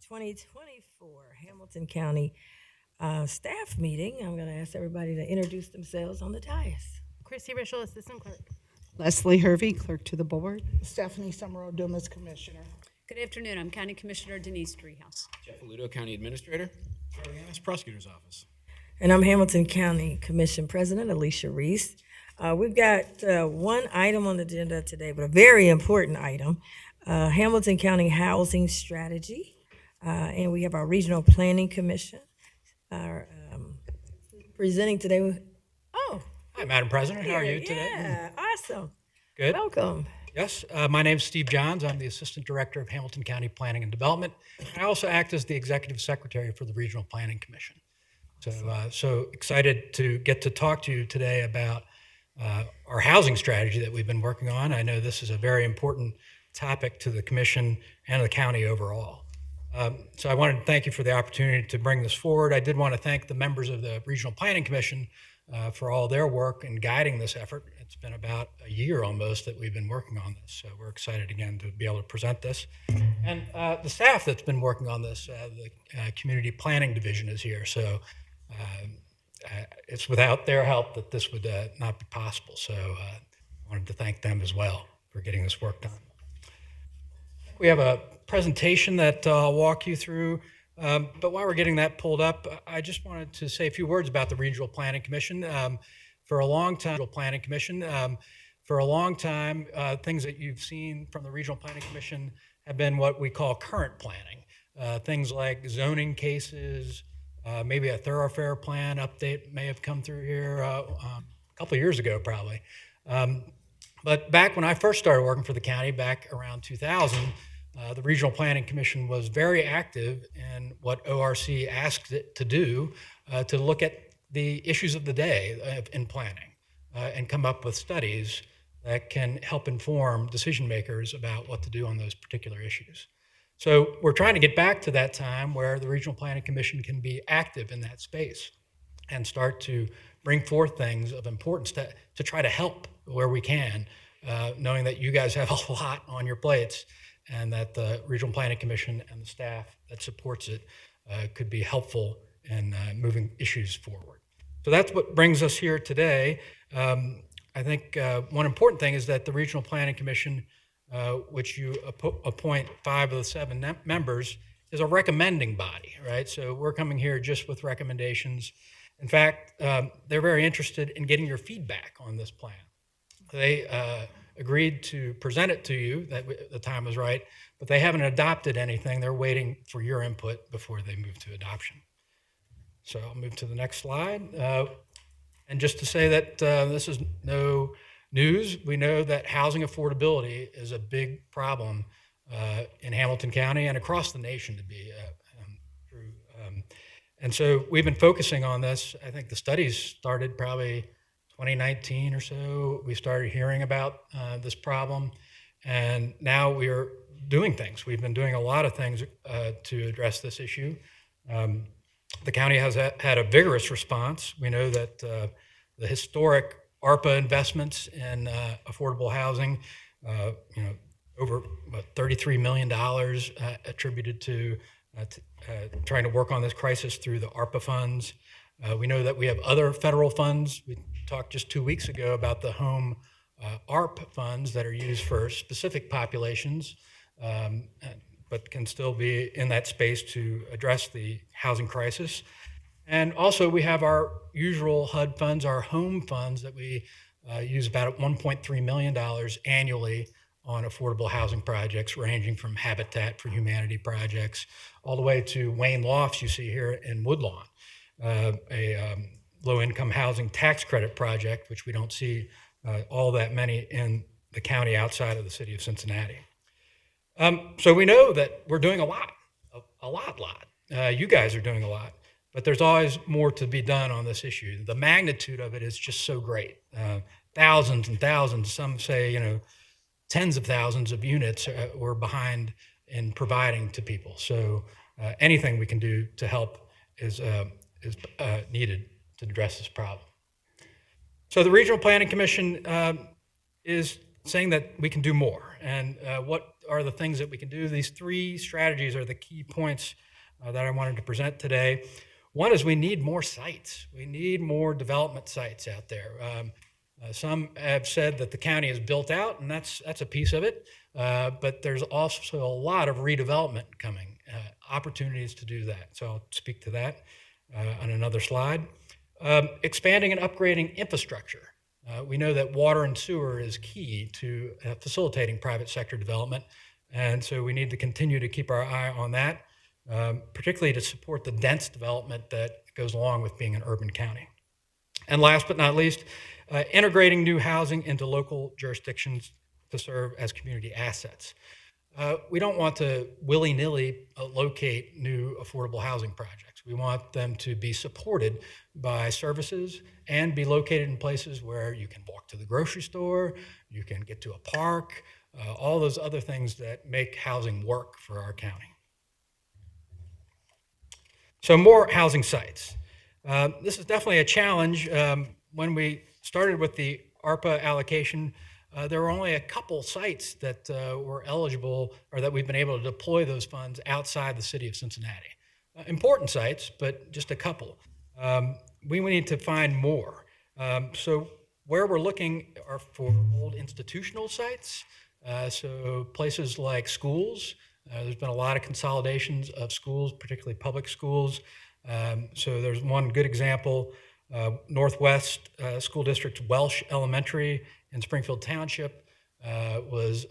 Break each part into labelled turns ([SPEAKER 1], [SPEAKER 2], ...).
[SPEAKER 1] 2024 Hamilton County staff meeting. I'm going to ask everybody to introduce themselves on the dais.
[SPEAKER 2] Christy Rischel, Assistant Clerk.
[SPEAKER 3] Leslie Hervey, Clerk to the Board.
[SPEAKER 4] Stephanie Summerall Dumas, Commissioner.
[SPEAKER 5] Good afternoon. I'm County Commissioner Denise Treehouse.
[SPEAKER 6] Jeff Aludo, County Administrator.
[SPEAKER 7] Charlie Annis, Prosecutor's Office.
[SPEAKER 1] And I'm Hamilton County Commission President Alicia Reese. We've got one item on the agenda today, but a very important item, Hamilton County Housing Strategy. And we have our Regional Planning Commission presenting today.
[SPEAKER 7] Hi, Madam President. How are you today?
[SPEAKER 1] Yeah, awesome.
[SPEAKER 7] Good.
[SPEAKER 1] Welcome.
[SPEAKER 7] Yes, my name's Steve Johns. I'm the Assistant Director of Hamilton County Planning and Development. I also act as the Executive Secretary for the Regional Planning Commission. So excited to get to talk to you today about our housing strategy that we've been working on. I know this is a very important topic to the Commission and the county overall. So I wanted to thank you for the opportunity to bring this forward. I did want to thank the members of the Regional Planning Commission for all their work in guiding this effort. It's been about a year almost that we've been working on this, so we're excited again to be able to present this. And the staff that's been working on this, the Community Planning Division is here, so it's without their help that this would not be possible. So I wanted to thank them as well for getting this work done. We have a presentation that I'll walk you through. But while we're getting that pulled up, I just wanted to say a few words about the Regional Planning Commission. For a long time, things that you've seen from the Regional Planning Commission have been what we call current planning. Things like zoning cases, maybe a thoroughfare plan update may have come through here a couple of years ago, probably. But back when I first started working for the county, back around 2000, the Regional Planning Commission was very active in what ORC asked it to do to look at the issues of the day in planning and come up with studies that can help inform decision makers about what to do on those particular issues. So we're trying to get back to that time where the Regional Planning Commission can be active in that space and start to bring forth things of importance to try to help where we can, knowing that you guys have a lot on your plates and that the Regional Planning Commission and the staff that supports it could be helpful in moving issues forward. So that's what brings us here today. I think one important thing is that the Regional Planning Commission, which you appoint 5 of the 7 members, is a recommending body, right? So we're coming here just with recommendations. In fact, they're very interested in getting your feedback on this plan. They agreed to present it to you, that the time was right, but they haven't adopted anything. They're waiting for your input before they move to adoption. So I'll move to the next slide. And just to say that this is no news, we know that housing affordability is a big problem in Hamilton County and across the nation, to be true. And so we've been focusing on this. I think the studies started probably 2019 or so. We started hearing about this problem, and now we are doing things. We've been doing a lot of things to address this issue. The county has had a vigorous response. We know that the historic ARPA investments in affordable housing, over $33 million attributed to trying to work on this crisis through the ARPA funds. We know that we have other federal funds. We talked just 2 weeks ago about the home ARP funds that are used for specific populations, but can still be in that space to address the housing crisis. And also we have our usual HUD funds, our home funds that we use about $1.3 million annually on affordable housing projects, ranging from Habitat for Humanity projects all the way to Wayne Lofts you see here in Woodlawn, a low-income housing tax credit project, which we don't see all that many in the county outside of the city of Cincinnati. So we know that we're doing a lot. You guys are doing a lot, but there's always more to be done on this issue. The magnitude of it is just so great. Thousands and thousands, some say, tens of thousands of units we're behind in providing to people. So anything we can do to help is needed to address this problem. So the Regional Planning Commission is saying that we can do more. And what are the things that we can do? These 3 strategies are the key points that I wanted to present today. One is we need more sites. We need more development sites out there. Some have said that the county is built out, and that's a piece of it. But there's also a lot of redevelopment coming, opportunities to do that. So I'll speak to that on another slide. Expanding and upgrading infrastructure. We know that water and sewer is key to facilitating private sector development, and so we need to continue to keep our eye on that, particularly to support the dense development that goes along with being an urban county. And last but not least, integrating new housing into local jurisdictions to serve as community assets. We don't want to willy-nilly locate new affordable housing projects. We want them to be supported by services and be located in places where you can walk to the grocery store, you can get to a park, all those other things that make housing work for our county. So more housing sites. This is definitely a challenge. When we started with the ARPA allocation, there were only a couple sites that were eligible or that we've been able to deploy those funds outside the city of Cincinnati. Important sites, but just a couple. We need to find more. So where we're looking are for old institutional sites. So places like schools. There's been a lot of consolidations of schools, particularly public schools. So there's one good example, Northwest School District's Welsh Elementary in Springfield Township was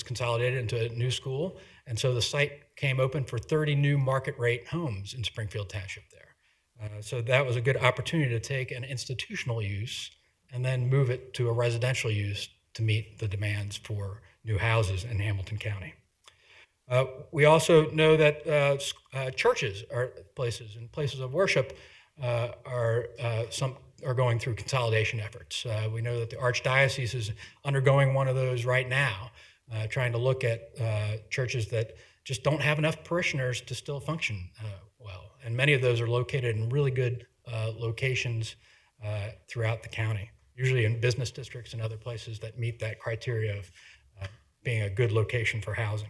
[SPEAKER 7] consolidated into a new school, and so the site came open for 30 new market rate homes in Springfield Township there. So that was a good opportunity to take an institutional use and then move it to a residential use to meet the demands for new houses in Hamilton County. We also know that churches are places and places of worship are going through consolidation efforts. We know that the Archdiocese is undergoing one of those right now, trying to look at churches that just don't have enough parishioners to still function well. And many of those are located in really good locations throughout the county, usually in business districts and other places that meet that criteria of being a good location for housing.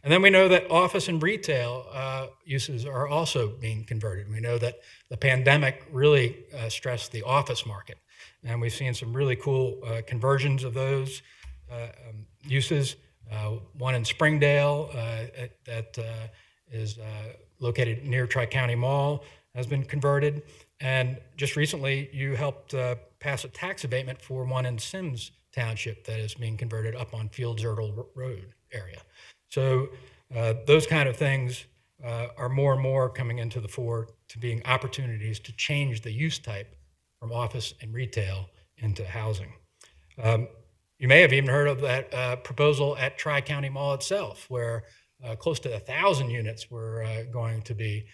[SPEAKER 7] And then we know that office and retail uses are also being converted. We know that the pandemic really stressed the office market, and we've seen some really cool conversions of those uses. One in Springdale that is located near Tri-County Mall has been converted, and just recently you helped pass a tax abatement for one in Sims Township that is being converted up on Fields Erdel Road area. So those kind of things are more and more coming into the fore to being opportunities to change the use type from office and retail into housing. You may have even heard of that proposal at Tri-County Mall itself, where close to 1,000 units were going to be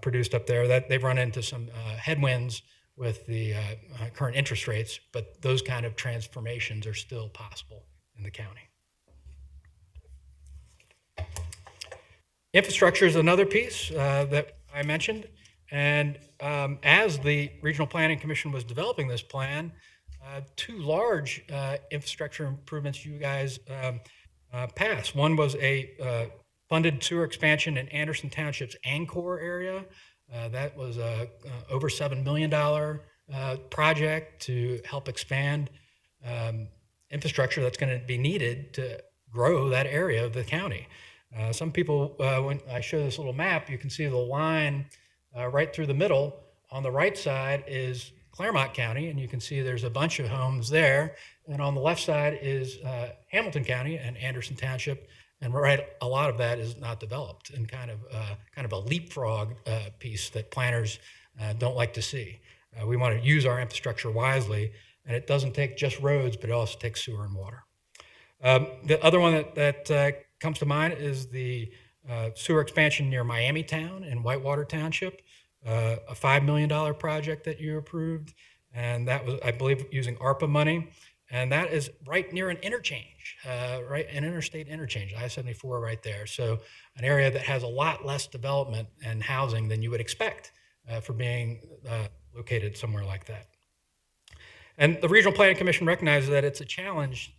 [SPEAKER 7] produced up there. That they've run into some headwinds with the current interest rates, but those kind of transformations are still possible in the county. Infrastructure is another piece that I mentioned, and as the Regional Planning Commission was developing this plan, 2 large infrastructure improvements you guys passed. One was a funded sewer expansion in Anderson Township's Angkor area. That was a over $7 million project to help expand infrastructure that's going to be needed to grow that area of the county. Some people, when I show this little map, you can see the line right through the middle. On the right side is Claremont County, and you can see there's a bunch of homes there. And on the left side is Hamilton County and Anderson Township, and a lot of that is not developed, and kind of a leapfrog piece that planners don't like to see. We want to use our infrastructure wisely, and it doesn't take just roads, but it also takes sewer and water. The other one that comes to mind is the sewer expansion near Miamitown in Whitewater Township, a $5 million project that you approved, and that was, I believe, using ARPA money, and that is right near an interchange, right, an interstate interchange, I-74 right there. So an area that has a lot less development and housing than you would expect for being located somewhere like that. And the Regional Planning Commission recognizes that it's a challenge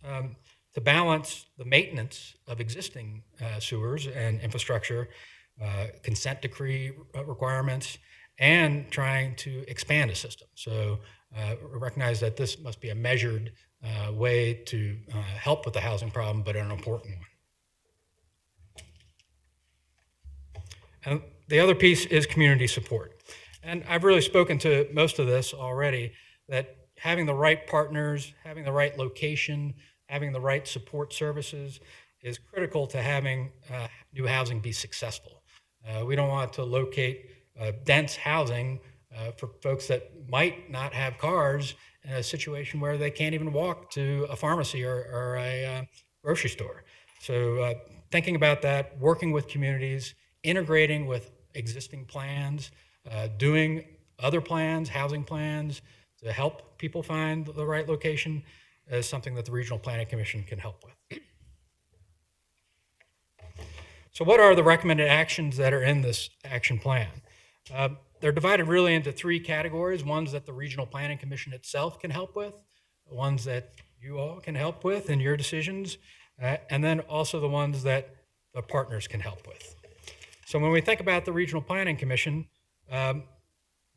[SPEAKER 7] to balance the maintenance of existing sewers and infrastructure, consent decree requirements, and trying to expand a system. So we recognize that this must be a measured way to help with the housing problem, but an important one. And the other piece is community support. And I've really spoken to most of this already, that having the right partners, having the right location, having the right support services is critical to having new housing be successful. We don't want to locate dense housing for folks that might not have cars in a situation where they can't even walk to a pharmacy or a grocery store. So thinking about that, working with communities, integrating with existing plans, doing other plans, housing plans, to help people find the right location is something that the Regional Planning Commission can help with. So what are the recommended actions that are in this action plan? They're divided really into three categories: ones that the Regional Planning Commission itself can help with, the ones that you all can help with in your decisions, and then also the ones that the partners can help with. So when we think about the Regional Planning Commission,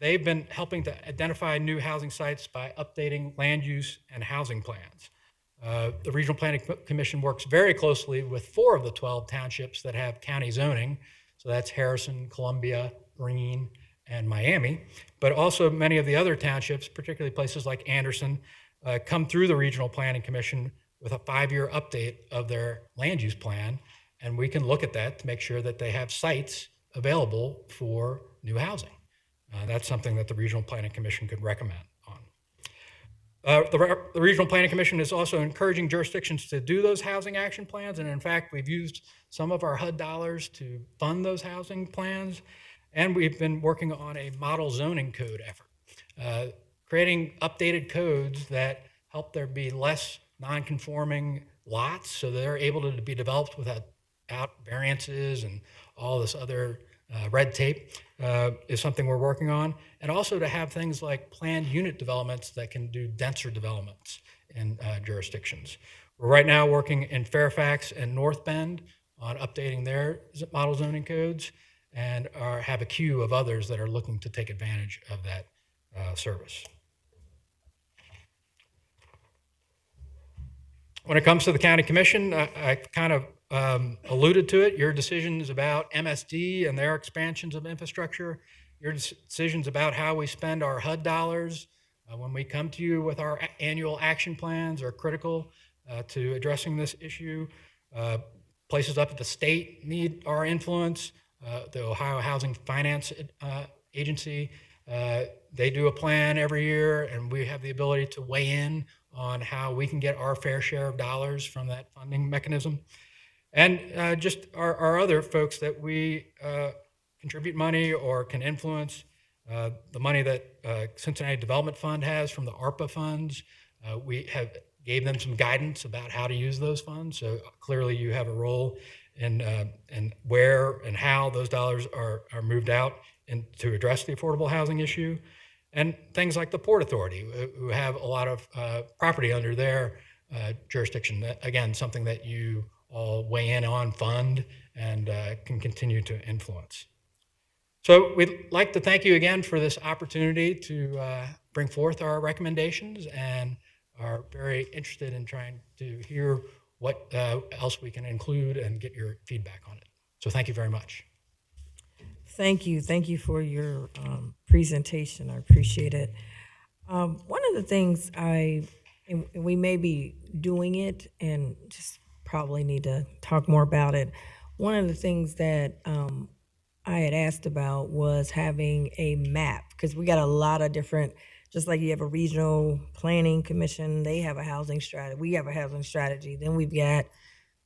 [SPEAKER 7] they've been helping to identify new housing sites by updating land use and housing plans. The Regional Planning Commission works very closely with 4 of the 12 townships that have county zoning. So that's Harrison, Columbia, Greene, and Miami. But also many of the other townships, particularly places like Anderson, come through the Regional Planning Commission with a 5-year update of their land use plan. And we can look at that to make sure that they have sites available for new housing. That's something that the Regional Planning Commission could recommend on. The Regional Planning Commission is also encouraging jurisdictions to do those housing action plans. And in fact, we've used some of our HUD dollars to fund those housing plans. And we've been working on a model zoning code effort, creating updated codes that help there be less non-conforming lots so they're able to be developed without variances and all this other red tape is something we're working on. And also to have things like planned unit developments that can do denser developments in jurisdictions. We're right now working in Fairfax and North Bend on updating their model zoning codes, and have a queue of others that are looking to take advantage of that service. When it comes to the County Commission, I kind of alluded to it. Your decisions about MSD and their expansions of infrastructure, your decisions about how we spend our HUD dollars when we come to you with our annual action plans are critical to addressing this issue. Places up at the state need our influence. The Ohio Housing Finance Agency, they do a plan every year, and we have the ability to weigh in on how we can get our fair share of dollars from that funding mechanism. And just our other folks that we contribute money or can influence, the money that Cincinnati Development Fund has from the ARPA funds, we have gave them some guidance about how to use those funds. So clearly you have a role in where and how those dollars are moved out and to address the affordable housing issue. And things like the Port Authority, who have a lot of property under their jurisdiction. Again, something that you all weigh in on, fund, and can continue to influence. So we'd like to thank you again for this opportunity to bring forth our recommendations, and are very interested in trying to hear what else we can include and get your feedback on it. So thank you very much.
[SPEAKER 1] Thank you. Thank you for your presentation. I appreciate it. One of the things and we may be doing it and just probably need to talk more about it. One of the things that I had asked about was having a map, because we got a lot of different, just like you have a regional planning commission, they have a housing strategy, we have a housing strategy. Then we've got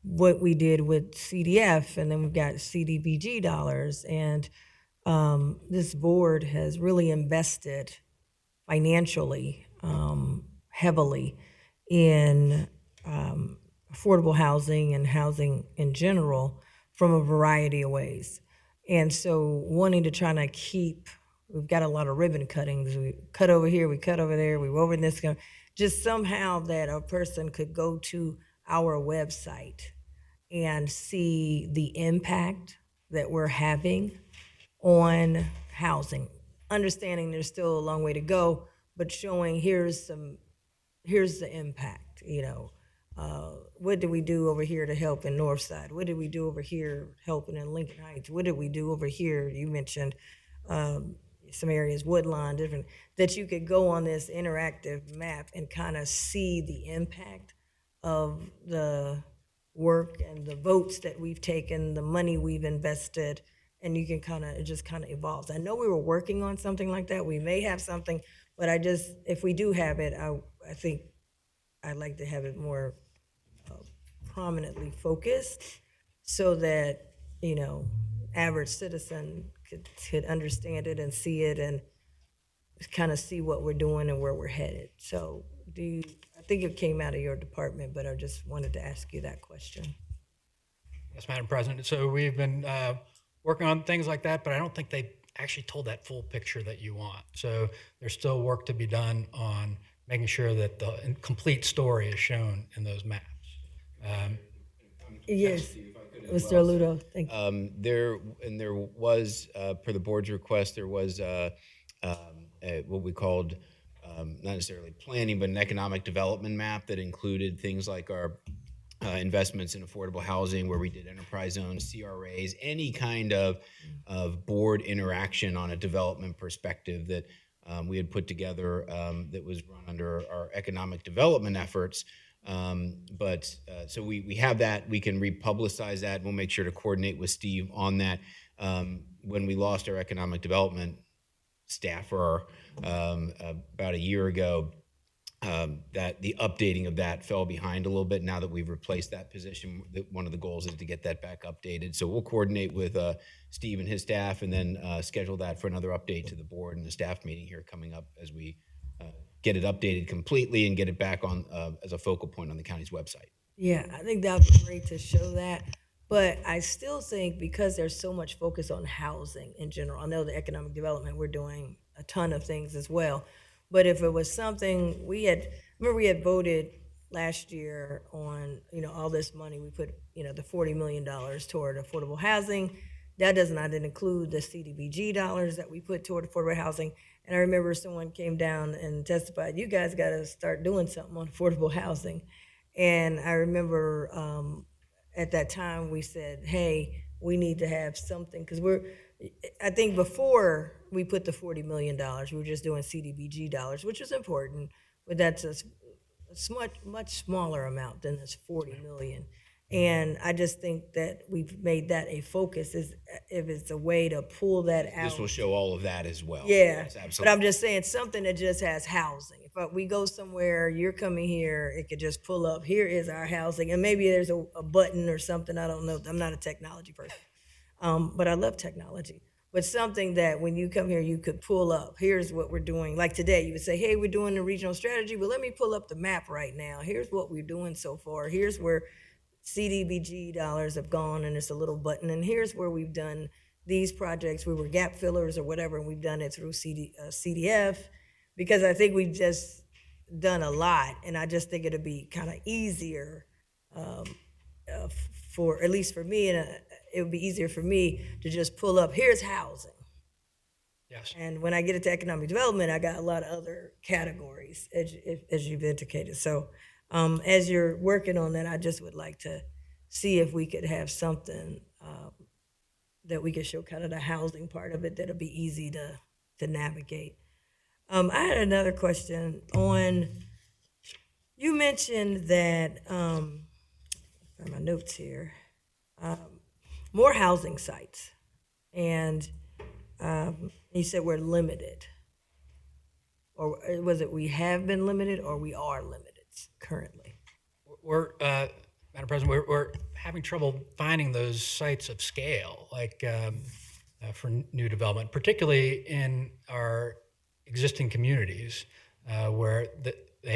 [SPEAKER 1] what we did with CDF, and then we've got CDBG dollars. And this board has really invested financially, heavily in affordable housing and housing in general from a variety of ways. And so wanting to try to keep, we've got a lot of ribbon cuttings. We cut over here, we cut over there, we were over in this, just somehow that a person could go to our website and see the impact that we're having on housing. Understanding there's still a long way to go, but showing here's the impact, what did we do over here to help in Northside? What did we do over here helping in Lincoln Heights? What did we do over here? You mentioned some areas, Woodlawn, different, that you could go on this interactive map and kind of see the impact of the work and the votes that we've taken, the money we've invested, and you can it just kind of evolves. I know we were working on something like that. We may have something, but if we do have it, I think I'd like to have it more prominently focused so that, average citizen could understand it and see it and kind of see what we're doing and where we're headed. So I think it came out of your department, but I just wanted to ask you that question.
[SPEAKER 7] Yes, Madam President. So we've been working on things like that, but I don't think they actually told that full picture that you want. So there's still work to be done on making sure that the complete story is shown in those maps.
[SPEAKER 1] Yes, Mr. Aludo, thank you.
[SPEAKER 2] There was, per the board's request, there was what we called, not necessarily planning, but an economic development map that included things like our investments in affordable housing, where we did enterprise zones, CRAs, any kind of board interaction on a development perspective that we had put together that was run under our economic development efforts. So we have that. We can republicize that. We'll make sure to coordinate with Steve on that. When we lost our economic development staffer about a year ago, that the updating of that fell behind a little bit. Now that we've replaced that position, one of the goals is to get that back updated. So we'll coordinate with Steve and his staff, and then schedule that for another update to the board and the staff meeting here coming up as we get it updated completely and get it back on as a focal point on the county's website.
[SPEAKER 1] Yeah, I think that would be great to show that. But I still think because there's so much focus on housing in general, I know the economic development, we're doing a ton of things as well. But if it was something we had voted last year on, all this money we put, the $40 million toward affordable housing. I didn't include the CDBG dollars that we put toward affordable housing. And I remember someone came down and testified, you guys got to start doing something on affordable housing. And I remember at that time we said, hey, we need to have something, because I think before we put the $40 million, we were just doing CDBG dollars, which is important, but that's a much smaller amount than this $40 million. And I just think that we've made that a focus, if it's a way to pull that out.
[SPEAKER 2] This will show all of that as well.
[SPEAKER 1] Yeah,
[SPEAKER 2] yes,
[SPEAKER 1] but I'm just saying something that just has housing. If we go somewhere, you're coming here, it could just pull up, here is our housing, and maybe there's a button or something, I don't know, I'm not a technology person, but I love technology. But something that when you come here, you could pull up, here's what we're doing. Like today, you would say, hey, we're doing the regional strategy, but let me pull up the map right now. Here's what we're doing so far. Here's where CDBG dollars have gone, and it's a little button, and here's where we've done these projects. We were gap fillers or whatever, and we've done it through CDF, because I think we've just done a lot, and I just think it'd be kind of easier for, at least for me, and it would be easier for me to just pull up, here's housing.
[SPEAKER 7] Yes.
[SPEAKER 1] And when I get into economic development, I got a lot of other categories, as you've indicated. So as you're working on that, I just would like to see if we could have something that we could show kind of the housing part of it that'll be easy to navigate. I had another question on, you mentioned that, find my notes here, more housing sites, and you said we're limited, or was it we have been limited or we are limited currently?
[SPEAKER 7] We're, Madam President, we're having trouble finding those sites of scale, like for new development, particularly in our existing communities, where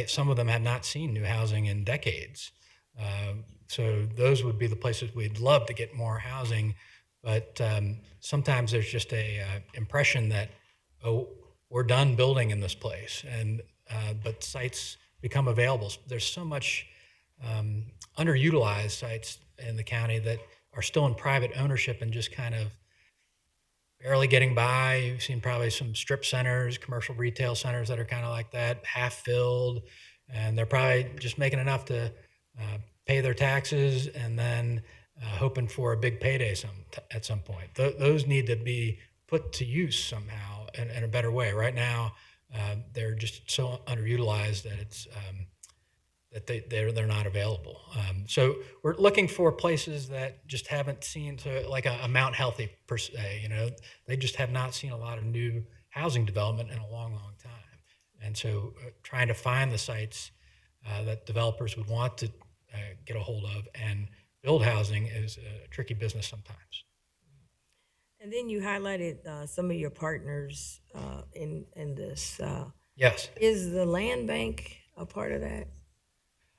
[SPEAKER 7] some of them have not seen new housing in decades. So those would be the places we'd love to get more housing, but sometimes there's just a impression that, oh, we're done building in this place, and but sites become available. There's so much underutilized sites in the county that are still in private ownership and just kind of barely getting by. You've seen probably some strip centers, commercial retail centers that are kind of like that, half filled, and they're probably just making enough to pay their taxes and then hoping for a big payday at some point. Those need to be put to use somehow in a better way. Right now, they're just so underutilized that it's that they're not available. So we're looking for places that just haven't seen, so like a Mount Healthy per se, you know, they just have not seen a lot of new housing development in a long, long time. And so trying to find the sites that developers would want to get a hold of and build housing is a tricky business sometimes.
[SPEAKER 1] And then you highlighted some of your partners in this.
[SPEAKER 7] Yes.
[SPEAKER 1] Is the land bank a part of that?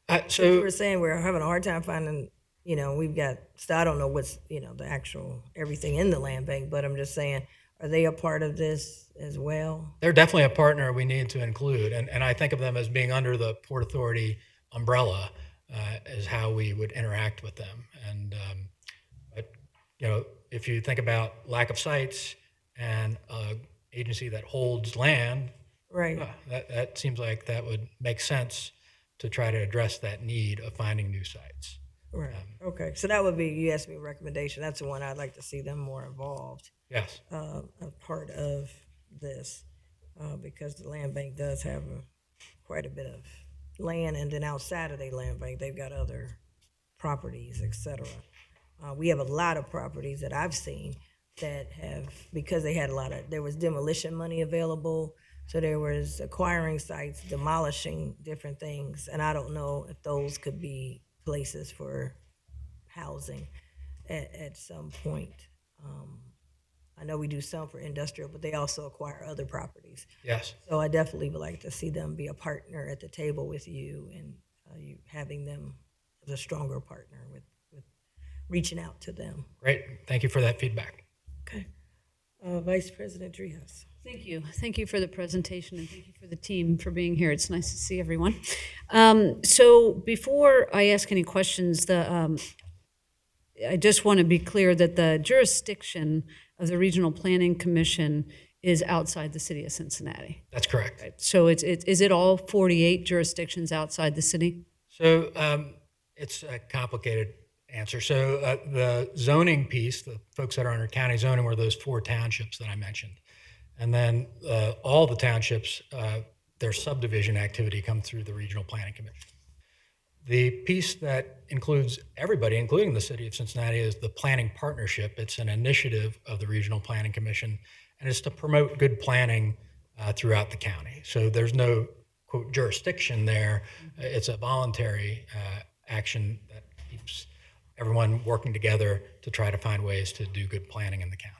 [SPEAKER 1] You
[SPEAKER 7] So
[SPEAKER 1] were saying we're having a hard time finding, you know, we've got, so I don't know what's, you know, the actual, everything in the land bank, but I'm just saying, are they a part of this as well?
[SPEAKER 7] they're definitely a partner we need to include. And I think of them as being under the Port Authority umbrella is how we would interact with them. And, but, you know, if you think about lack of sites and an agency that holds land,
[SPEAKER 1] Right.
[SPEAKER 7] that seems like that would make sense to try to address that need of finding new sites.
[SPEAKER 1] Right. Okay. So that would be, you asked me a recommendation. That's the one I'd like to see them more involved,
[SPEAKER 7] Yes.
[SPEAKER 1] a part of this, because the land bank does have quite a bit of land, and then outside of their land bank, they've got other properties, et cetera. We have a lot of properties that I've seen that have, because they had there was demolition money available, so there was acquiring sites, demolishing different things, and I don't know if those could be places for housing at some point. I know we do some for industrial, but they also acquire other properties.
[SPEAKER 7] Yes.
[SPEAKER 1] So I definitely would like to see them be a partner at the table with you, and you having them as a stronger partner with reaching out to them.
[SPEAKER 7] Great. Thank you for that feedback.
[SPEAKER 1] Okay. Vice President Treehouse.
[SPEAKER 5] Thank you. Thank you for the presentation, and thank you for the team for being here. It's nice to see everyone. So before I ask any questions, I just want to be clear that the jurisdiction of the Regional Planning Commission is outside the city of Cincinnati.
[SPEAKER 7] That's correct.
[SPEAKER 5] So is it all 48 jurisdictions outside the city?
[SPEAKER 7] So it's a complicated answer. So the zoning piece, the folks that are under county zoning, were those 4 townships that I mentioned. And then all the townships, their subdivision activity come through the Regional Planning Commission. The piece that includes everybody, including the city of Cincinnati, is the Planning Partnership. It's an initiative of the Regional Planning Commission, and it's to promote good planning throughout the county. So there's no, quote, jurisdiction there. It's a voluntary action that keeps everyone working together to try to find ways to do good planning in the county.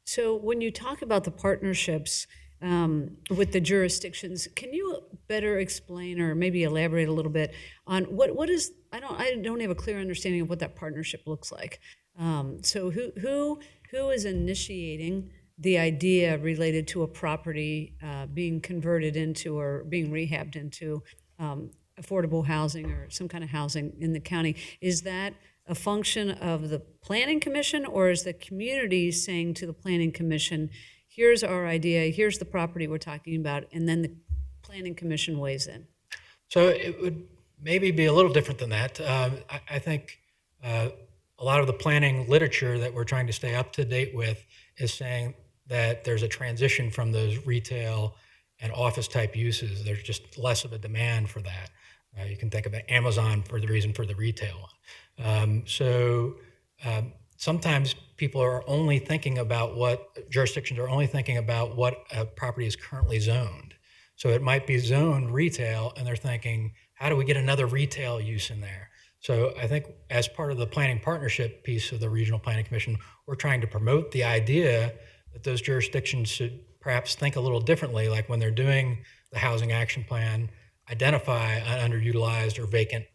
[SPEAKER 5] So when you talk about the partnerships with the jurisdictions, can you better explain or maybe elaborate a little bit on what is, I don't have a clear understanding of what that partnership looks like. So who is initiating the idea related to a property being converted into or being rehabbed into affordable housing or some kind of housing in the county? Is that a function of the Planning Commission, or is the community saying to the Planning Commission, here's our idea, here's the property we're talking about, and then the Planning Commission weighs in?
[SPEAKER 7] So it would maybe be a little different than that. I think a lot of the planning literature that we're trying to stay up to date with is saying that there's a transition from those retail and office type uses. There's just less of a demand for that. You can think of Amazon for the reason for the retail one. Sometimes people are only thinking about jurisdictions are only thinking about what a property is currently zoned. So it might be zoned retail, and they're thinking, how do we get another retail use in there? So I think as part of the planning partnership piece of the Regional Planning Commission, we're trying to promote the idea that those jurisdictions should perhaps think a little differently, like when they're doing the housing action plan, identify an underutilized or vacant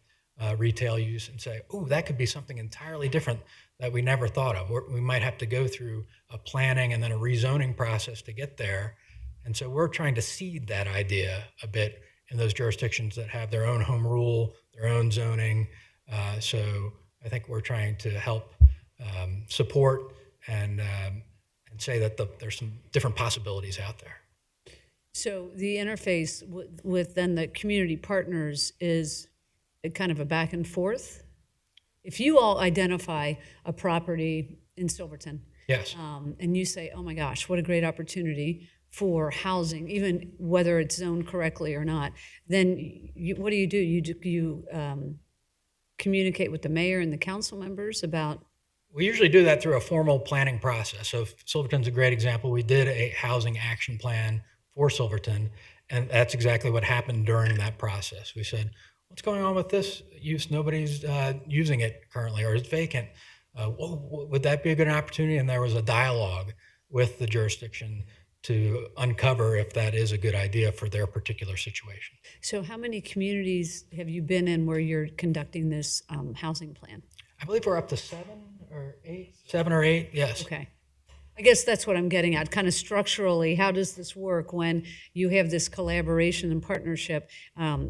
[SPEAKER 7] retail use and say, oh, that could be something entirely different that we never thought of. We might have to go through a planning and then a rezoning process to get there. And so we're trying to seed that idea a bit in those jurisdictions that have their own home rule, their own zoning. So I think we're trying to help support and say that there's some different possibilities out there.
[SPEAKER 5] So the interface with then the community partners is a kind of a back and forth. If you all identify a property in Silverton,
[SPEAKER 7] Yes.
[SPEAKER 5] and you say, "Oh my gosh, what a great opportunity for housing," even whether it's zoned correctly or not, then what do? You communicate with the mayor and the council members about.
[SPEAKER 7] We usually do that through a formal planning process. So Silverton's a great example. We did a housing action plan for Silverton, and that's exactly what happened during that process. We said, what's going on with this use? Nobody's using it currently, or it's vacant. Would that be a good opportunity? And there was a dialogue with the jurisdiction to uncover if that is a good idea for their particular situation.
[SPEAKER 5] So how many communities have you been in where you're conducting this housing plan?
[SPEAKER 7] I believe we're up to 7 or 8, yes.
[SPEAKER 5] Okay. I guess that's what I'm getting at. Kind of structurally, how does this work when you have this collaboration and partnership?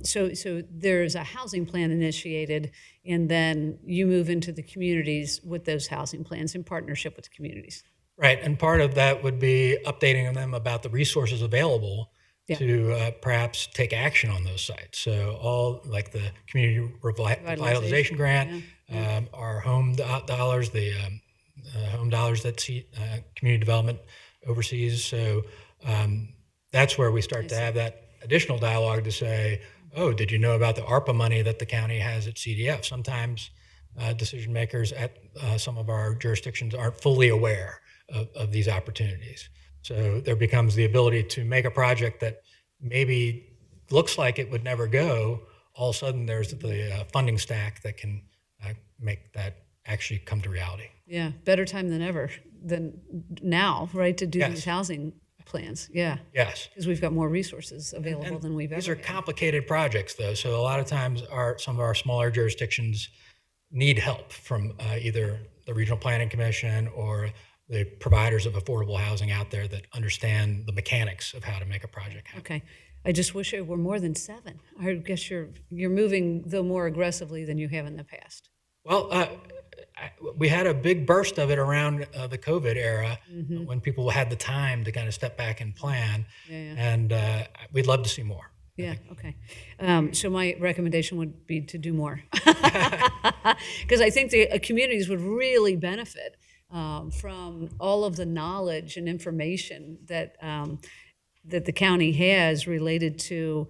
[SPEAKER 5] So there's a housing plan initiated, and then you move into the communities with those housing plans in partnership with the communities.
[SPEAKER 7] Right, and part of that would be updating them about the resources available to perhaps take action on those sites. So all like the community revitalization grant, our home dollars, the home dollars that community development oversees. So that's where we start to have that additional dialogue to say, oh, did you know about the ARPA money that the county has at CDF? Sometimes decision makers at some of our jurisdictions aren't fully aware of these opportunities. So there becomes the ability to make a project that maybe looks like it would never go. All of a sudden, there's the funding stack that can make that actually come to reality.
[SPEAKER 5] Yeah, better time than ever than now, right, to do
[SPEAKER 7] Yes.
[SPEAKER 5] these housing plans. Yeah,
[SPEAKER 7] Yes.
[SPEAKER 5] because we've got more resources available than we've ever
[SPEAKER 7] These are
[SPEAKER 5] had.
[SPEAKER 7] complicated projects, though. So a lot of times, some of our smaller jurisdictions need help from either the Regional Planning Commission or the providers of affordable housing out there that understand the mechanics of how to make a project happen.
[SPEAKER 5] Okay. I just wish it were more than 7. I guess you're moving, though, more aggressively than you have in the past.
[SPEAKER 7] Well, we had a big burst of it around the COVID era when people had the time to kind of step back and plan. And we'd love to see more.
[SPEAKER 5] Yeah, okay. So my recommendation would be to do more. Because I think the communities would really benefit from all of the knowledge and information that that the county has related to,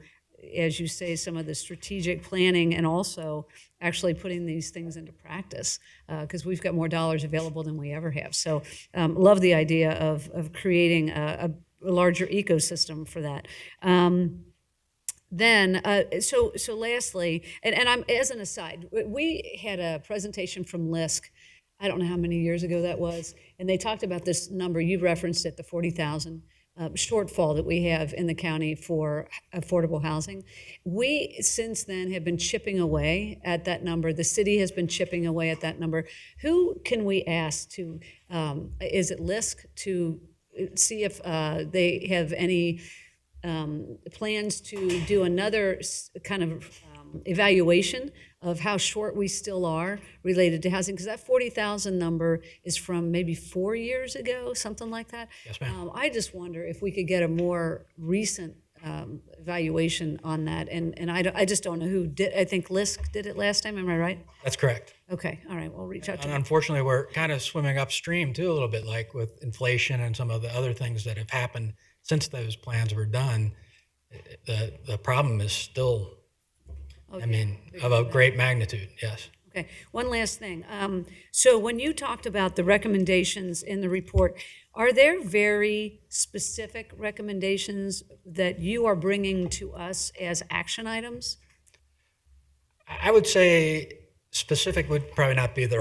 [SPEAKER 5] as you say, some of the strategic planning and also actually putting these things into practice, because we've got more dollars available than we ever have. So love the idea of creating a larger ecosystem for that. So lastly, and I'm, as an aside, we had a presentation from LISC, I don't know how many years ago that was, and they talked about this number, you referenced it, the 40,000 shortfall that we have in the county for affordable housing. We, since then, have been chipping away at that number. The city has been chipping away at that number. Who can we ask to, is it LISC, to see if they have any plans to do another kind of evaluation of how short we still are related to housing? Because that 40,000 number is from maybe 4 years ago, something like that.
[SPEAKER 7] Yes, ma'am.
[SPEAKER 5] I just wonder if we could get a more recent evaluation on that. And I just don't know who did. I think LISC did it last time. Am I right?
[SPEAKER 7] That's correct.
[SPEAKER 5] Okay. All right. We'll reach out to
[SPEAKER 7] And
[SPEAKER 5] them.
[SPEAKER 7] unfortunately, we're kind of swimming upstream too a little bit, like with inflation and some of the other things that have happened since those plans were done. The problem is still, I mean, of a great magnitude, yes.
[SPEAKER 5] Okay, one last thing. So when you talked about the recommendations in the report, are there very specific recommendations that you are bringing to us as action items?
[SPEAKER 7] I would say specific would probably not be the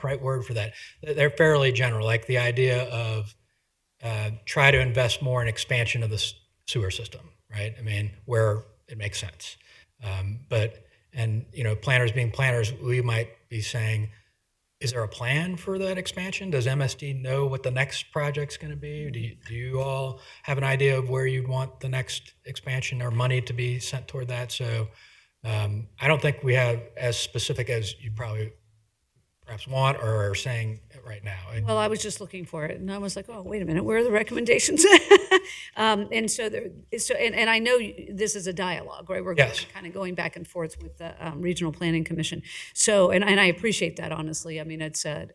[SPEAKER 7] right word for that. They're fairly general, like the idea of try to invest more in expansion of the sewer system, right? I mean, where it makes sense. And you know, planners being planners, we might be saying, is there a plan for that expansion? Does MSD know what the next project's going to be? Do you all have an idea of where you want the next expansion or money to be sent toward that? So I don't think we have as specific as you probably perhaps want or are saying right now.
[SPEAKER 5] Well, I was just looking for it, and I was like, "Oh, wait a minute, where are the recommendations?" And so there, and I know this is a dialogue, right? We're
[SPEAKER 7] Yes.
[SPEAKER 5] kind of going back and forth with the Regional Planning Commission. So, and I appreciate that, honestly. I mean, it's a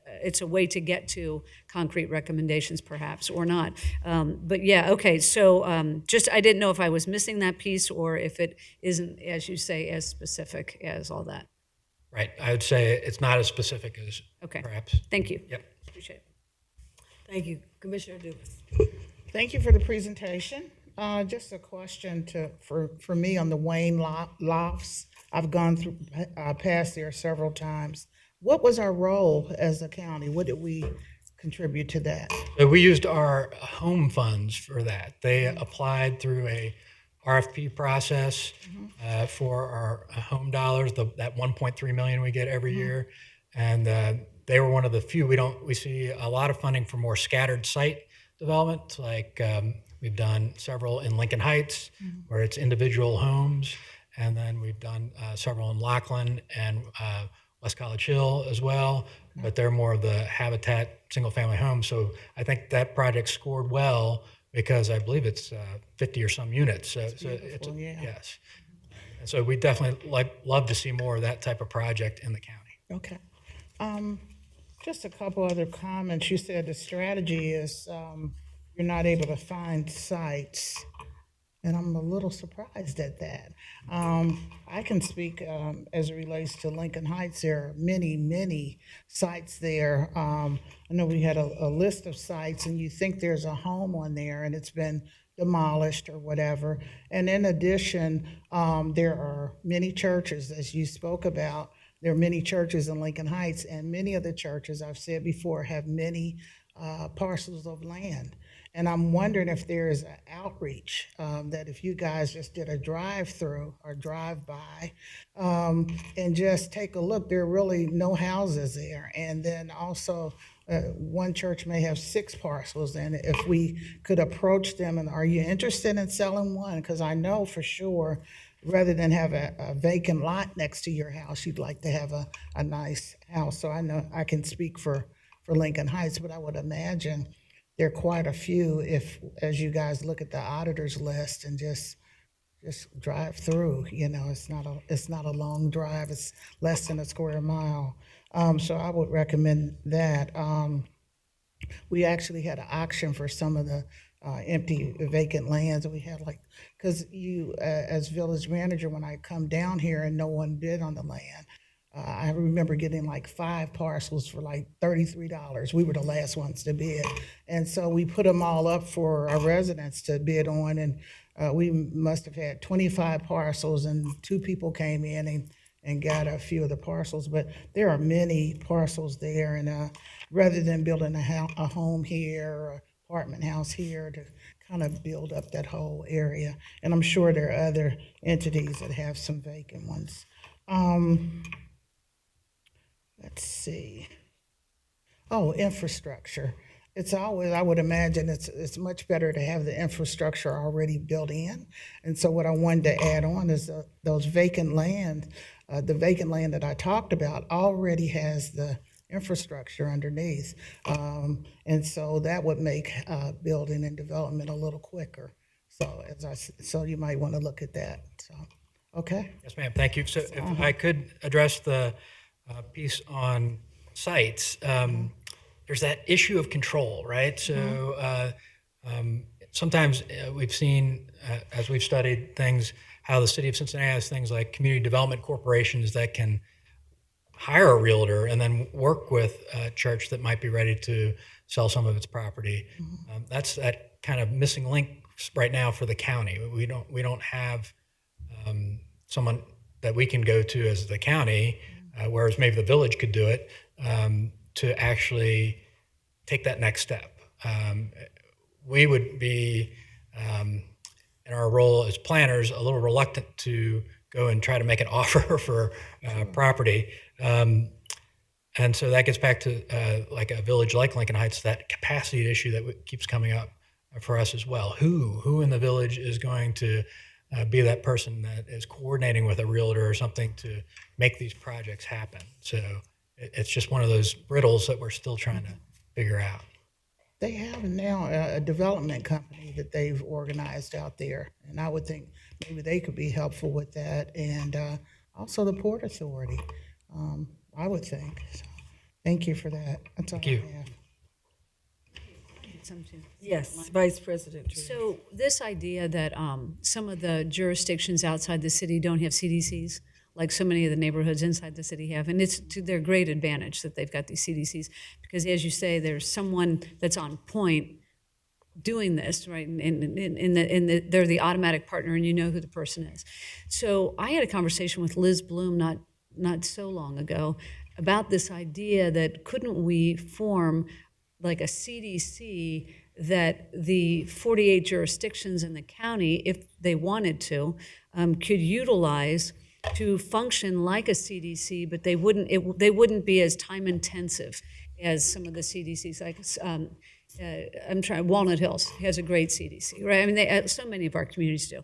[SPEAKER 5] way to get to concrete recommendations, perhaps, or not. But yeah, okay. So, just I didn't know if I was missing that piece or if it isn't, as you say, as specific as all that.
[SPEAKER 7] Right. I would say it's not as specific as
[SPEAKER 5] Okay.
[SPEAKER 7] perhaps.
[SPEAKER 5] Thank you.
[SPEAKER 7] Yep.
[SPEAKER 5] Appreciate it.
[SPEAKER 1] Thank you, Commissioner Dumas.
[SPEAKER 4] Thank you for the presentation. Just a question for me on the Wayne Lofts. I've gone through, past there several times. What was our role as a county? What did we contribute to that?
[SPEAKER 7] So we used our home funds for that. They applied through a RFP process for our home dollars, that 1.3 million we get every year, and they were one of the few. We see a lot of funding for more scattered site development, like we've done several in Lincoln Heights, where it's individual homes, and then we've done several in Laughlin and West College Hill as well, but they're more of the habitat single-family homes. So I think that project scored well, because I believe it's 50 or some units. So it's
[SPEAKER 4] yeah.
[SPEAKER 7] yes. And so we definitely love to see more of that type of project in the county.
[SPEAKER 4] Okay. Just a couple other comments. You said the strategy is you're not able to find sites, and I'm a little surprised at that. I can speak as it relates to Lincoln Heights. There are many, many sites there. I know we had a list of sites, and you think there's a home on there, and it's been demolished or whatever. And in addition, there are many churches, as you spoke about. There are many churches in Lincoln Heights, and many of the churches, I've said before, have many parcels of land. And I'm wondering if there is an outreach that if you guys just did a drive-through or drive-by and just take a look, there are really no houses there. And then also, one church may have 6 parcels, and if we could approach them, and are you interested in selling one? Because I know for sure, rather than have a vacant lot next to your house, you'd like to have a nice house. So I know I can speak for Lincoln Heights, but I would imagine there are quite a few if, as you guys look at the auditor's list and just drive through, it's not a long drive, it's less than a square mile. So I would recommend that. We actually had an auction for some of the empty vacant lands, and we had because you, as village manager, when I come down here and no one bid on the land, I remember getting 5 parcels for $33. We were the last ones to bid. And so we put them all up for our residents to bid on, and we must have had 25 parcels, and 2 people came in and got a few of the parcels. But there are many parcels there, and rather than building a home here or apartment house here, to kind of build up that whole area. And I'm sure there are other entities that have some vacant ones. Let's see. Oh, infrastructure. It's always, I would imagine it's much better to have the infrastructure already built in. And so what I wanted to add on is those vacant land, the vacant land that I talked about already has the infrastructure underneath. And so that would make building and development a little quicker. So you might want to look at that. So, okay.
[SPEAKER 7] Yes, ma'am. Thank you. So if I could address the piece on sites, there's that issue of control, right? So sometimes we've seen, as we've studied things, how the city of Cincinnati has things like community development corporations that can hire a realtor and then work with a church that might be ready to sell some of its property. That's that kind of missing link right now for the county. We don't have someone that we can go to as the county, whereas maybe the village could do it, to actually take that next step. We would be, in our role as planners, a little reluctant to go and try to make an offer for property. And so that gets back to like a village like Lincoln Heights, that capacity issue that keeps coming up for us as well. Who in the village is going to be that person that is coordinating with a realtor or something to make these projects happen. So it's just one of those riddles that we're still trying to figure out.
[SPEAKER 4] They have now a development company that they've organized out there, and I would think maybe they could be helpful with that, and also the Port Authority, I would think. So, thank you for that. That's all
[SPEAKER 7] Thank you.
[SPEAKER 4] I have.
[SPEAKER 1] Yes, Vice President Drew.
[SPEAKER 5] So this idea that some of the jurisdictions outside the city don't have CDCs, like so many of the neighborhoods inside the city have, and it's to their great advantage that they've got these CDCs, because as you say, there's someone that's on point doing this, right? And they're the automatic partner, and you know who the person is. So I had a conversation with Liz Bloom not so long ago about this idea that couldn't we form like a CDC that the 48 jurisdictions in the county, if they wanted to, could utilize to function like a CDC, but they wouldn't be as time intensive as some of the CDCs. Like Walnut Hills has a great CDC, right? I mean, so many of our communities do,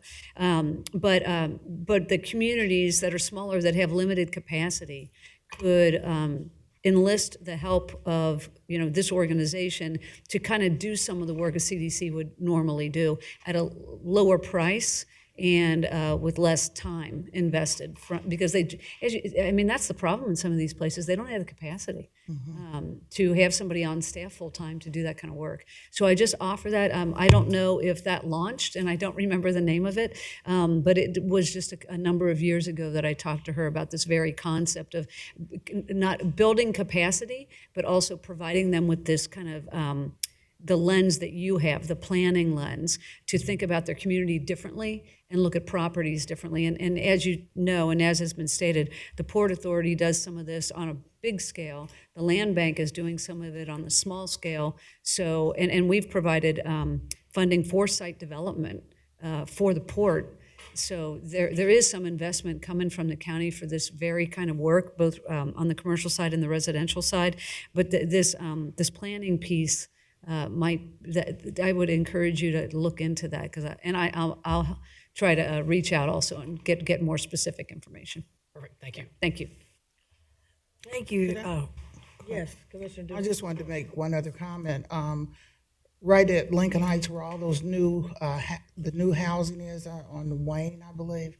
[SPEAKER 5] but the communities that are smaller that have limited capacity could enlist the help of this organization to kind of do some of the work a CDC would normally do at a lower price and with less time invested because that's the problem in some of these places. They don't have the capacity to have somebody on staff full time to do that kind of work. So I just offer that. I don't know if that launched, and I don't remember the name of it, but it was just a number of years ago that I talked to her about this very concept of not building capacity, but also providing them with this kind of the lens that you have, the planning lens, to think about their community differently and look at properties differently. And as you know, and as has been stated, the Port Authority does some of this on a big scale. The Land Bank is doing some of it on a small scale. So, and we've provided funding for site development for the port. So there is some investment coming from the county for this very kind of work, both on the commercial side and the residential side. But this planning piece, I would encourage you to look into that, because I'll try to reach out also and get more specific information.
[SPEAKER 7] Perfect. Thank you.
[SPEAKER 5] Thank you.
[SPEAKER 1] Thank you. Yes, Commissioner
[SPEAKER 4] I just wanted to make one other comment. Right at Lincoln Heights, where all those the new housing is on Wayne, I believe.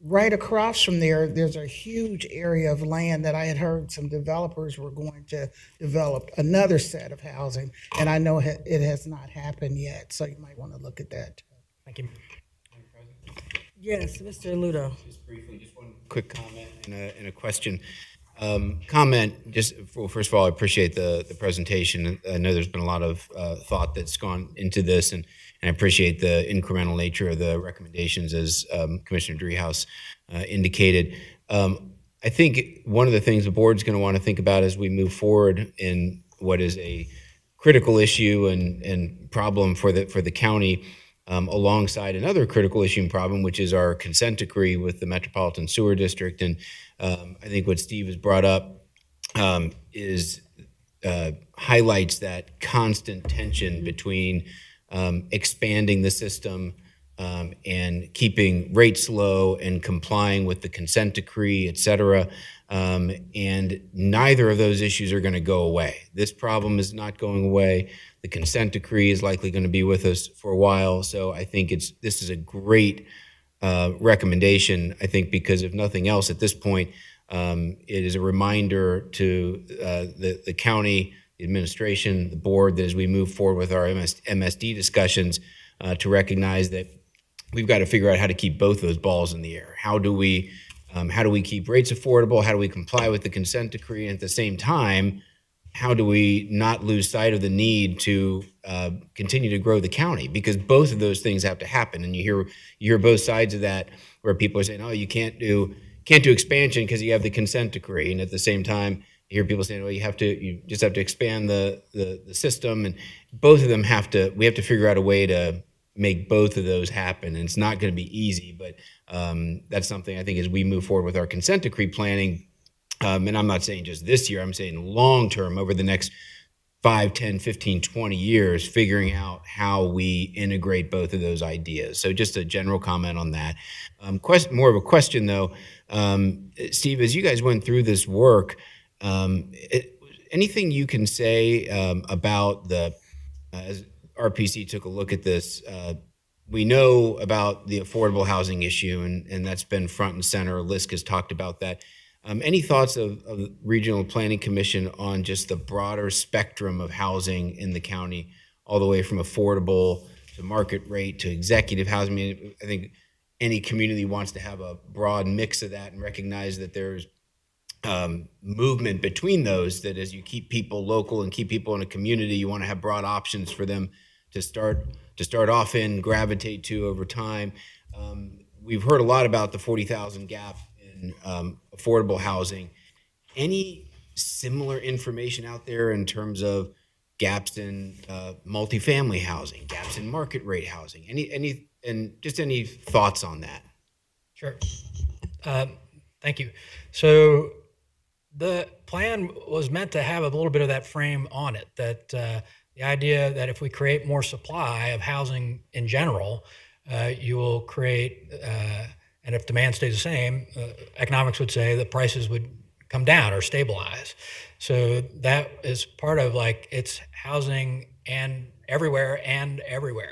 [SPEAKER 4] Right across from there's a huge area of land that I had heard some developers were going to develop another set of housing, and I know it has not happened yet, so you might want to look at that.
[SPEAKER 7] Thank you.
[SPEAKER 1] Yes, Mr. Ludo.
[SPEAKER 2] Just briefly, just one quick comment and a question. First of all, I appreciate the presentation. I know there's been a lot of thought that's gone into this, and I appreciate the incremental nature of the recommendations, as Commissioner Driehaus indicated. I think one of the things the board's going to want to think about as we move forward in what is a critical issue and problem for the county, alongside another critical issue and problem, which is our consent decree with the Metropolitan Sewer District. And I think what Steve has brought up highlights that constant tension between expanding the system and keeping rates low and complying with the consent decree, et cetera. And neither of those issues are going to go away. This problem is not going away. The consent decree is likely going to be with us for a while. So I think this is a great recommendation, I think, because if nothing else at this point, it is a reminder to the county, the administration, the board, that as we move forward with our MSD discussions, to recognize that we've got to figure out how to keep both those balls in the air. How do we keep rates affordable? How do we comply with the consent decree? And at the same time, how do we not lose sight of the need to continue to grow the county? Because both of those things have to happen. And you hear both sides of that, where people are saying, "Oh, you can't do expansion because you have the consent decree," and at the same time, you hear people saying, "Well, you just have to expand the system." And both of them we have to figure out a way to make both of those happen. And it's not going to be easy, but that's something I think as we move forward with our consent decree planning. And I'm not saying just this year, I'm saying long term, over the next 5, 10, 15, 20 years, figuring out how we integrate both of those ideas. So just a general comment on that. More of a question though, Steve, as you guys went through this work, anything you can say about as RPC took a look at this, we know about the affordable housing issue, and that's been front and center. Lisk has talked about that. Any thoughts of the Regional Planning Commission on just the broader spectrum of housing in the county, all the way from affordable to market rate to executive housing? I mean, I think any community wants to have a broad mix of that and recognize that there's movement between those, that as you keep people local and keep people in a community, you want to have broad options for them to start off in, gravitate to over time. We've heard a lot about the 40,000 gap in affordable housing. Any similar information out there in terms of gaps in multifamily housing, gaps in market rate housing? Any thoughts on that?
[SPEAKER 7] Sure. Thank you. So the plan was meant to have a little bit of that frame on it, that the idea that if we create more supply of housing in general, you will create, and if demand stays the same, economics would say that prices would come down or stabilize. So that is part of, like, it's housing and everywhere,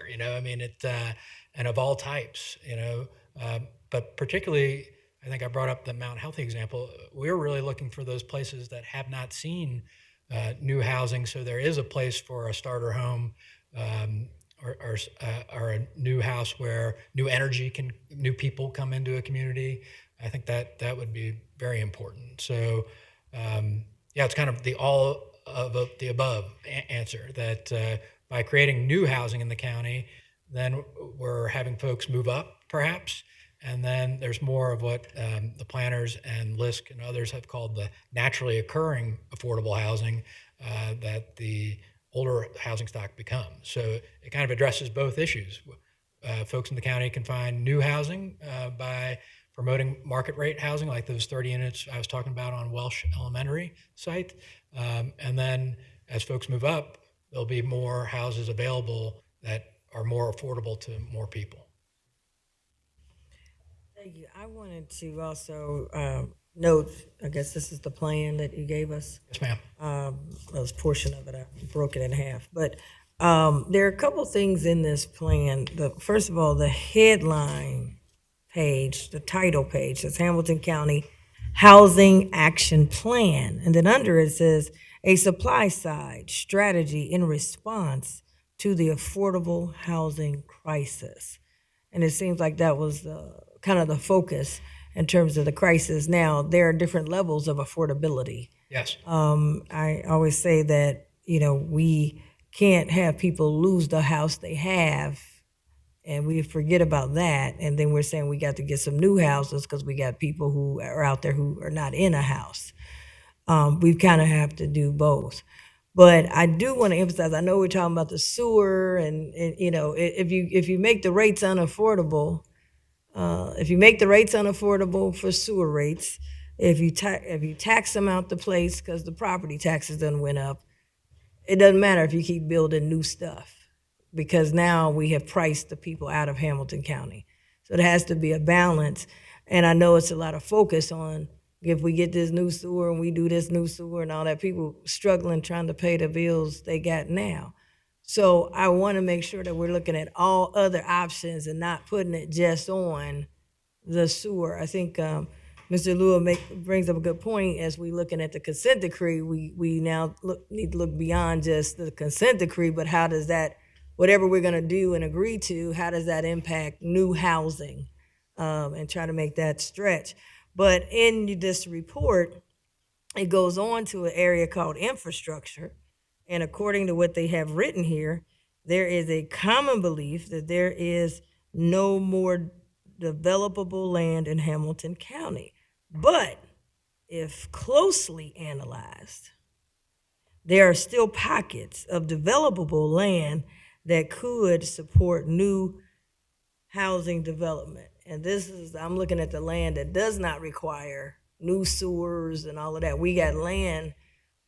[SPEAKER 7] you know, I mean, and of all types, you know, but particularly, I think I brought up the Mount Healthy example. We're really looking for those places that have not seen new housing. So there is a place for a starter home, or a new house where new people come into a community. I think that would be very important. So yeah, it's kind of the all of the above answer, that by creating new housing in the county, then we're having folks move up perhaps. And then there's more of what the planners and Lisk and others have called the naturally occurring affordable housing that the older housing stock becomes. So it kind of addresses both issues. Folks in the county can find new housing by promoting market rate housing, like those 30 units I was talking about on Welsh Elementary site. And then as folks move up, there'll be more houses available that are more affordable to more people.
[SPEAKER 1] Thank you. I wanted to also note, I guess this is the plan that you gave us.
[SPEAKER 7] Yes, ma'am.
[SPEAKER 1] That was a portion of it. I broke it in half. But there are a couple things in this plan. First of all, the headline page, the title page, says Hamilton County Housing Action Plan. And then under it says, a supply side strategy in response to the affordable housing crisis. And it seems like that was kind of the focus in terms of the crisis. Now, there are different levels of affordability.
[SPEAKER 7] Yes.
[SPEAKER 1] I always say that, you know, we can't have people lose the house they have, and we forget about that. And then we're saying we got to get some new houses because we got people who are out there who are not in a house. We kind of have to do both. But I do want to emphasize, I know we're talking about the sewer, and you know, if you make the rates unaffordable, for sewer rates, if you tax them out the place because the property taxes done went up, it doesn't matter if you keep building new stuff, because now we have priced the people out of Hamilton County. So it has to be a balance. And I know it's a lot of focus on, if we get this new sewer and we do this new sewer and all that, people struggling trying to pay the bills they got now. So I want to make sure that we're looking at all other options and not putting it just on the sewer. I think Mr. Lua brings up a good point. As we looking at the consent decree, we now need to look beyond just the consent decree, but how does that, whatever we're going to do and agree to, how does that impact new housing, and try to make that stretch. But in this report, it goes on to an area called infrastructure. And according to what they have written here, there is a common belief that there is no more developable land in Hamilton County. But if closely analyzed, there are still pockets of developable land that could support new housing development. And this is, I'm looking at the land that does not require new sewers and all of that. We got land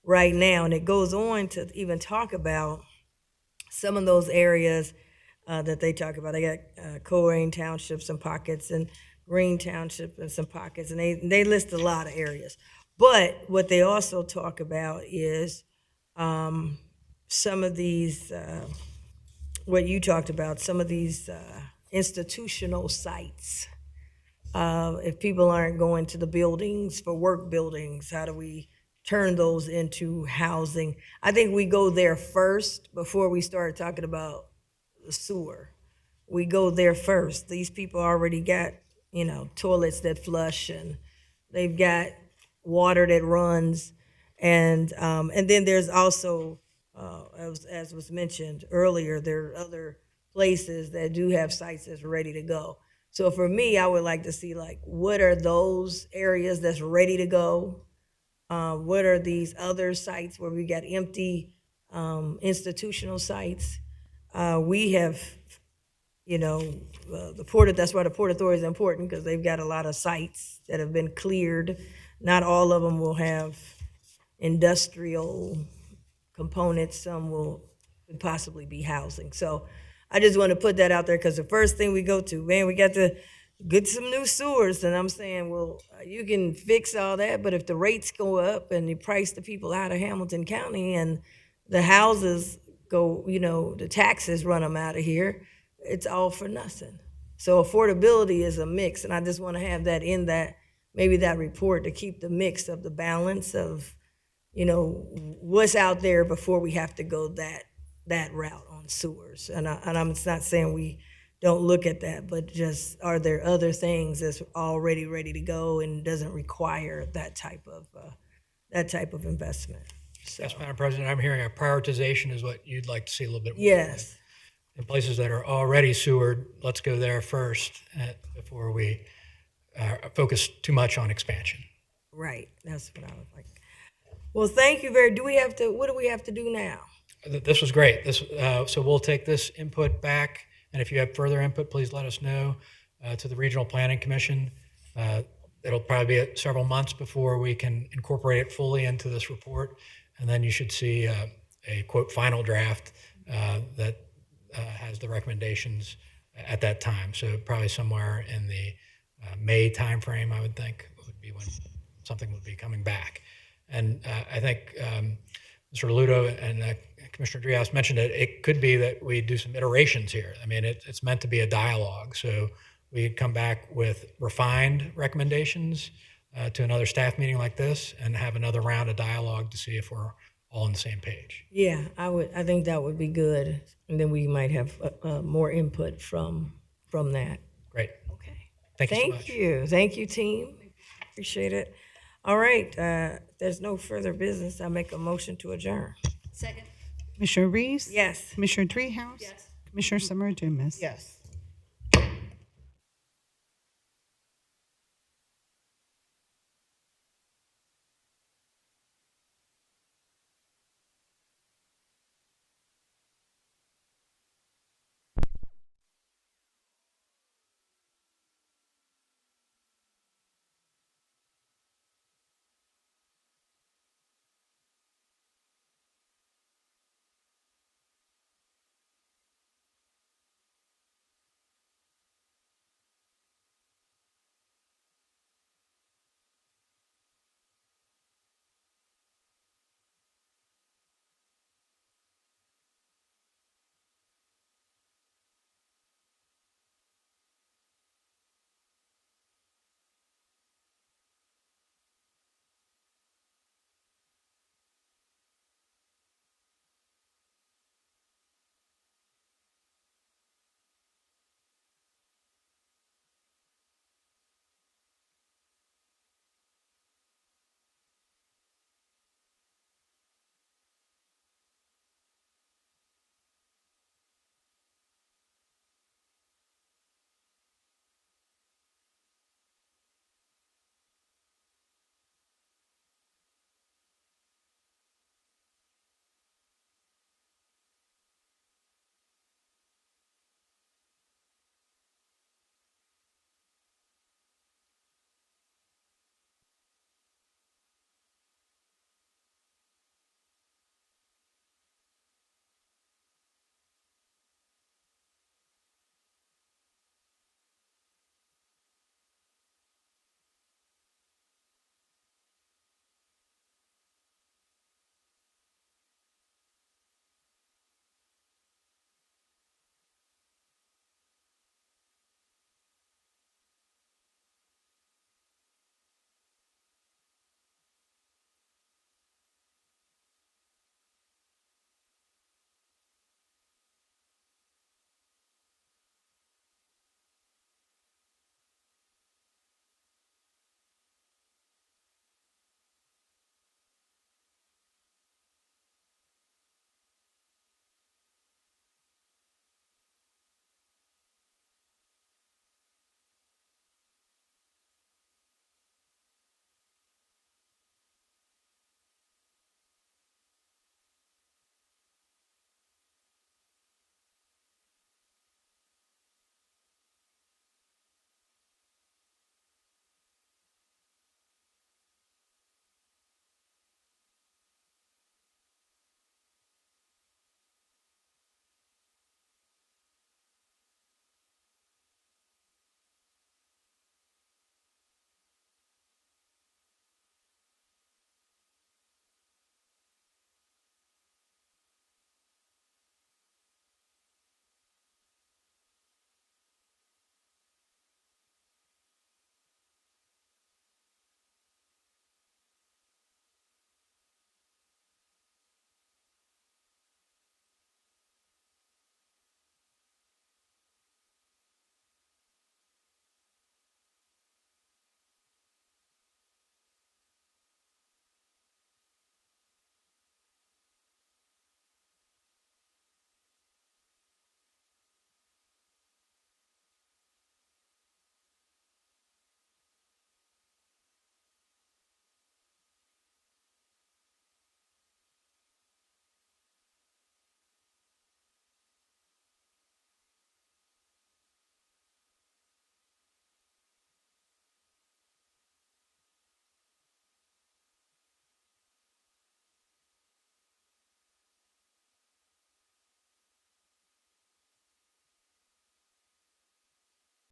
[SPEAKER 1] right now. And it goes on to even talk about some of those areas that they talk about. They got Coleraine Township, some pockets, and Green Township, and some pockets, and they list a lot of areas. But what they also talk about is some of these, what you talked about, some of these institutional sites. If people aren't going to the buildings for work buildings, how do we turn those into housing? I think we go there first before we start talking about the sewer. We go there first. These people already got, toilets that flush, and they've got water that runs, and then there's also, as was mentioned earlier, there are other places that do have sites that's ready to go. So for me, I would like to see, like, what are those areas that's ready to go? What are these other sites where we got empty institutional sites? We have, the port. That's why the Port Authority is important, because they've got a lot of sites that have been cleared. Not all of them will have industrial components. Some could possibly be housing. So I just want to put that out there, because the first thing we go to, man, we got to get some new sewers. And I'm saying, well, you can fix all that, but if the rates go up and you price the people out of Hamilton County and the houses go, the taxes run them out of here, it's all for nothing. So affordability is a mix, and I just want to have that in that, maybe that report, to keep the mix of the balance of, what's out there before we have to go that route on sewers. And I'm not saying we don't look at that, but just, are there other things that's already ready to go and doesn't require that type of investment? So,
[SPEAKER 7] Yes, Madam President, I'm hearing a prioritization is what you'd like to see a little bit more.
[SPEAKER 1] yes,
[SPEAKER 7] In places that are already sewered, let's go there first before we focus too much on expansion.
[SPEAKER 1] right. That's what I would like. Well, thank you what do we have to do now?
[SPEAKER 7] This was great. So we'll take this input back, and if you have further input, please let us know to the Regional Planning Commission. It'll probably be several months before we can incorporate it fully into this report, and then you should see a quote final draft that has the recommendations at that time. So probably somewhere in the May timeframe, I would think, would be when something would be coming back. And I think Mr. Ludo and Commissioner Driehaus mentioned it. It could be that we do some iterations here. I mean, it's meant to be a dialogue. So we come back with refined recommendations to another staff meeting like this, and have another round of dialogue to see if we're all on the same page.
[SPEAKER 1] Yeah, I think that would be good, and then we might have more input from that.
[SPEAKER 7] Great.
[SPEAKER 1] Okay.
[SPEAKER 7] Thank you so much.
[SPEAKER 1] Thank you, team. Appreciate it. All right, there's no further business. I make a motion to adjourn.
[SPEAKER 5] Second.
[SPEAKER 3] Commissioner Reese?
[SPEAKER 1] Yes.
[SPEAKER 3] Commissioner Driehaus?
[SPEAKER 5] Yes.
[SPEAKER 3] Commissioner Summer Dumas?
[SPEAKER 4] Yes.